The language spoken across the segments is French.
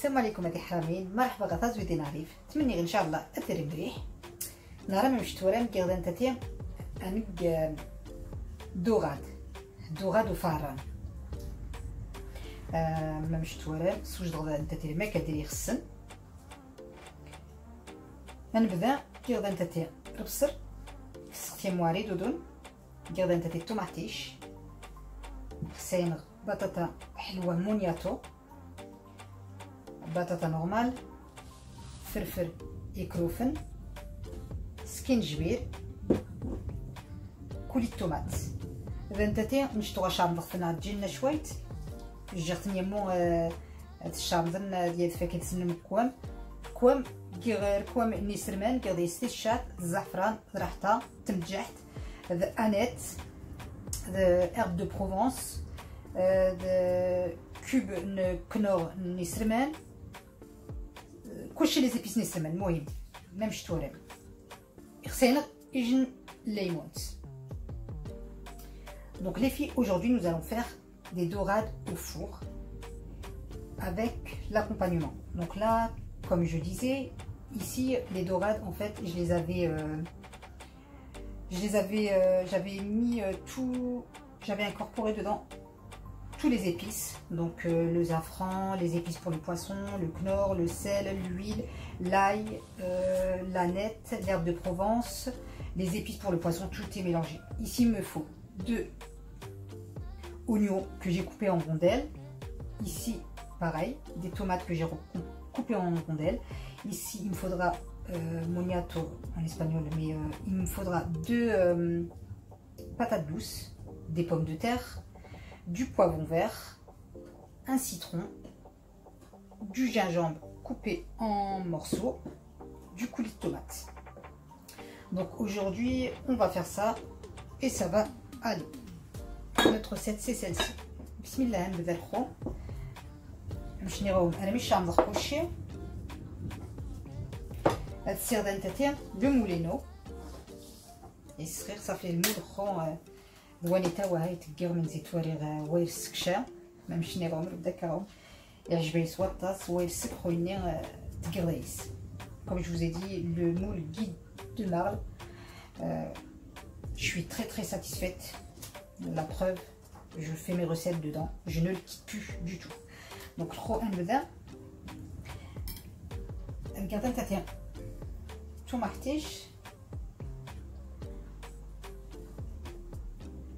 السلام عليكم هادي حرامين، مرحبا غطاز ودي نعرف تمني ان شاء الله اثر مليح نهار ما مشت ورا نقي انتتي انق دوغاد وفاران ما مشت ورا سوج غدا انتتي ما كديري خصن نبدا كي انتتي ربصر سقتي موارد ودون كي انتتي طوماطيش خصين بطاطا حلوه مونياتو بطاطا نورمال فرفر يكروفن سكينجبير كولي الطوماط اذا نتاتي نشطو شامض خفنا تجينا شويت جاتني مو الشامضن ديال فاكهه السنم كوام كي كوام نيسرمان كي غادي الشات الزعفران ريحتها تمجحت انيت هيرب دو بروفونس كوب كنور نيسرمان كلشي لي زيبيس نيسرمان المهم ما مشتورين خصينا يجن ليمونت. Donc les filles, aujourd'hui nous allons faire des dorades au four avec l'accompagnement. Donc là, comme je disais, ici les dorades en fait je les avais j'avais mis tout, j'avais incorporé dedans tous les épices, donc le safran, les épices pour le poisson, le knorr, le sel, l'huile, l'ail, l'aneth, l'herbe de Provence, les épices pour le poisson, tout est mélangé. Ici il me faut 2 oignons que j'ai coupés en rondelles, ici pareil, des tomates que j'ai coupées en rondelles, ici il me faudra moniato en espagnol, mais il me faudra 2 patates douces, des pommes de terre, du poivron vert, un citron, du gingembre coupé en morceaux, du coulis de tomate. Donc aujourd'hui on va faire ça et ça va aller. Notre recette c'est celle-ci. Bismillah نبدا الخو باش نراهم انا مش غنضرب كلشي. هاد السير دا نتاتي لو مولينو يسخير صافي المول خو دوانيتا وهاي تكير من زيت وريغ واير السكشا ما مشني راهم نتذكرهم يعجبني سوا الطاس واير السك خويني تكيريس. Comme je vous ai dit, le moule guide de Marle, je suis très satisfaite. La preuve, je fais mes recettes dedans, je ne le quitte plus du tout. Donc trop un بدأ نقدر نتاتي توماطيش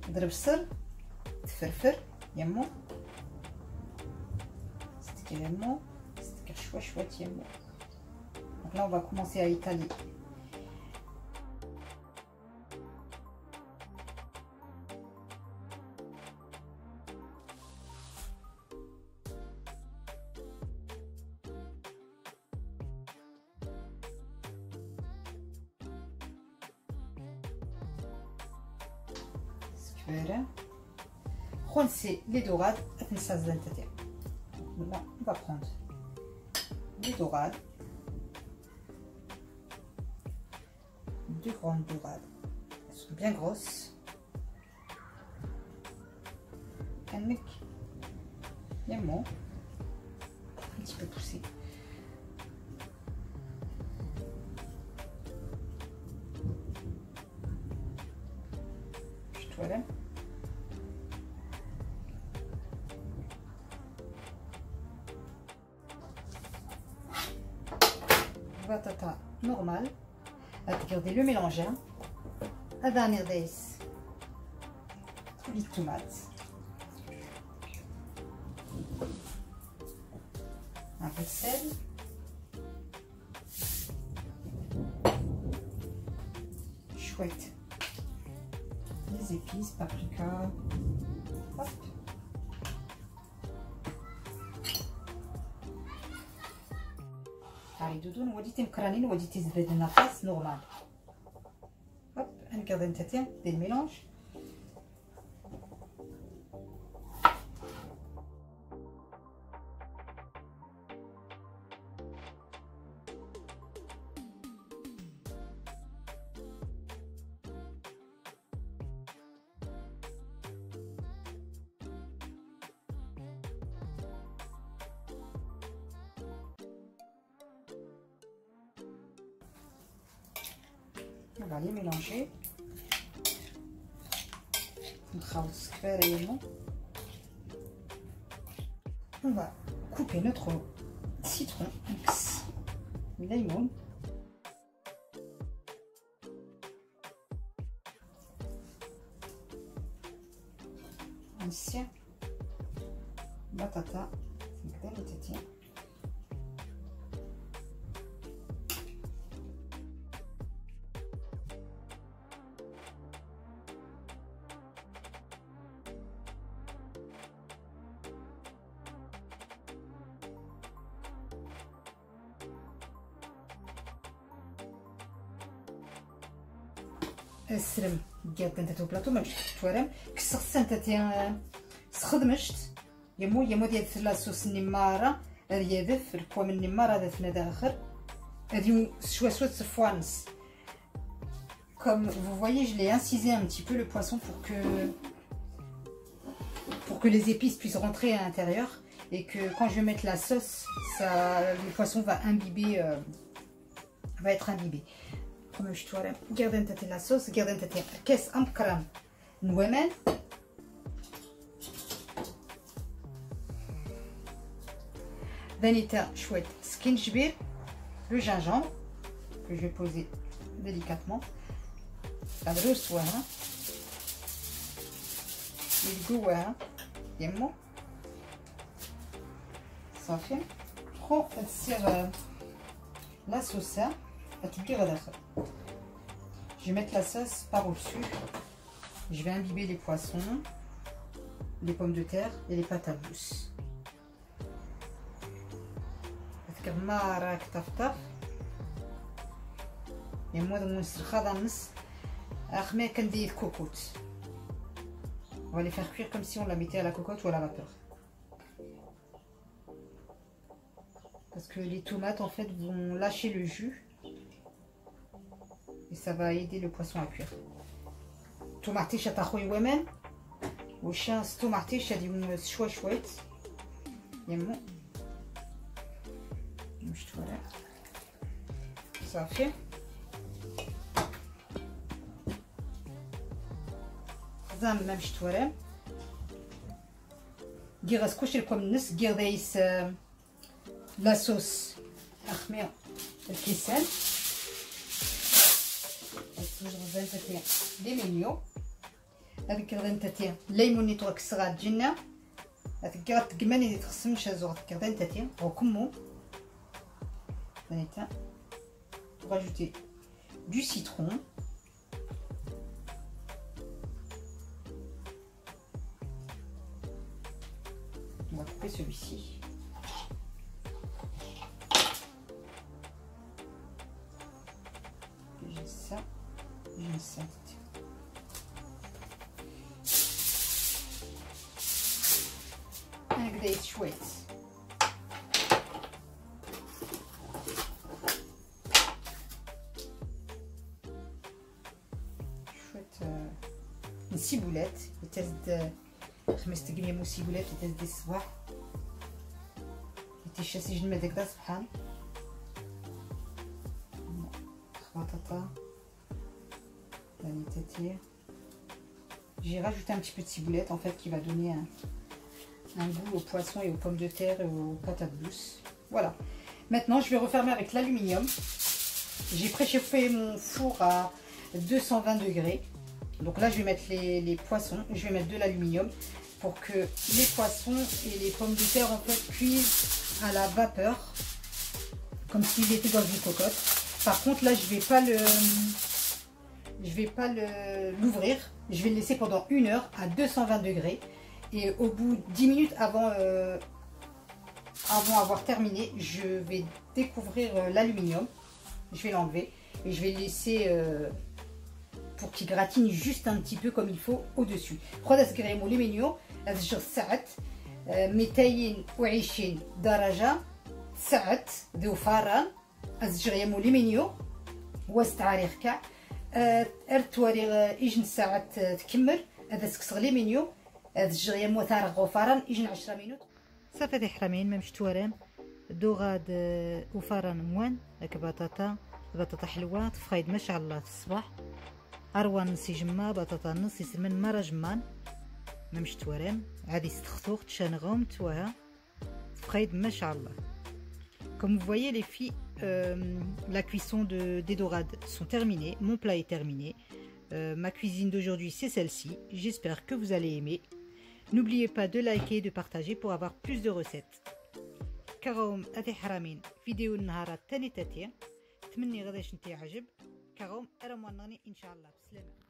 ضرب السر تفرفر يمو ستكر يمو ستكر شوية يمو. Donc là on va commencer à étaler. C'est les dorades. Là, on va prendre les dorades, 2 grandes dorades, elles sont bien grosses. Un mec, un petit peu poussé. Voilà. Batata normale, regardez le mélange, à dernière des les tomates, un peu de sel, chouette, les épices, paprika, hop. دودون وديتي مكرانين وديتي زبادي ناقص نورمال. هوب نقدر نتاتي دي الميلونج. On va les mélanger. On va couper notre citron X, lemon, ainsi batata, السلم ديال تنتو بلاطو ما مشيتش توارم كسرت تنتين سخدمشت يمو ديال لاصوص النماره هذه دف الكوا من النماره هذا فينا داخل هذه شويه صفوانس. Comme vous voyez, je l'ai incisé un petit peu le poisson pour que les épices puissent rentrer à l'intérieur et que quand je vais mettre la sauce, le poisson va imbiber, va être imbibé. Comme je te dis, garde la sauce, garde كاس أمكرام نوامن. Vanita chouette skinjbir, le gingembre que je vais poser délicatement. الروس وها الجواها يمو صافي خو تصير لا صوصه تبقى غداخل. Je vais mettre la sauce par au-dessus. Je vais imbiber les poissons, les pommes de terre et les pâtes à mousse. مارك طفطف يمو دموس الخضمس أخمي كندير كوكوت. On va les faire cuire comme si on la mettait à la cocotte ou à la vapeur. Parce que les tomates en fait vont lâcher le jus et ça va aider le poisson à cuire. Tomates شتاخوي ومن وشاس tomates شديون شويت يمو مش تولا صافي. زعما ما مشيت ورا دي غاسكوش لكم النص دير دايس لا صوص اخمي الكيسان غزال تاعي لي مينيو هذيك غزال تاعي ليموني تو كسرات جنة هذيك تقماني تخصم شازو غزال تاعي او كمو هانيتا rajouter du citron. On va couper celui-ci. J'ai ça, j'ai ça. Avec des chouettes. ciboulette يتزد 5 دقائق ciboulette يتزد الصباح يتشاسي جنب هكذا سبحان بطاطا ثاني. J'ai rajouté un petit peu de ciboulette en fait qui va donner un goût au poisson et aux pommes de terre et aux patates douces. Voilà. Maintenant je vais refermer avec l'aluminium. J'ai préchauffé mon four à 220 degrés. Donc là je vais mettre les poissons, je vais mettre de l'aluminium pour que les poissons et les pommes de terre en fait cuisent à la vapeur comme s'ils étaient dans une cocotte. Par contre là je vais pas l'ouvrir, je vais le laisser pendant 1 heure à 220 degrés et au bout de 10 minutes avant avoir terminé, je vais découvrir l'aluminium, je vais l'enlever et je vais le laisser pour qu'il gratine juste un petit peu comme il faut au-dessus. 3 غرام الومنيوم هذا 10 ساعات 220 درجة ساعات ذو فران 10 غرام الومنيوم واستعاريخ كاع ارتواري إجن ساعات تكمل هذا سكسغ الومنيوم هذا 10 غرام وثارغ وفران إجن 10 مينوت صافي هذه حرامين ما مشت ورام دوغاد وفران موان هاك بطاطا حلوه تفايد ما شاء الله في الصباح. أروان نسي جما بطاطا نسي سمن مرا جمان ممش توارم عادي ستختوخ تشانغوم توها تفخيد ما شاء الله. Comme vous voyez les filles, la cuisson des dorades sont terminées, mon plat est terminé. Ma cuisine d'aujourd'hui c'est celle-ci, j'espère que vous allez aimer. N'oubliez pas de liker et de partager pour avoir plus de recettes. كراهم أثي حرامين فيديو النهار الثاني تاتي تمني غدا شنتي عجب كراهم أرمواناني إن شاء الله بسلامة.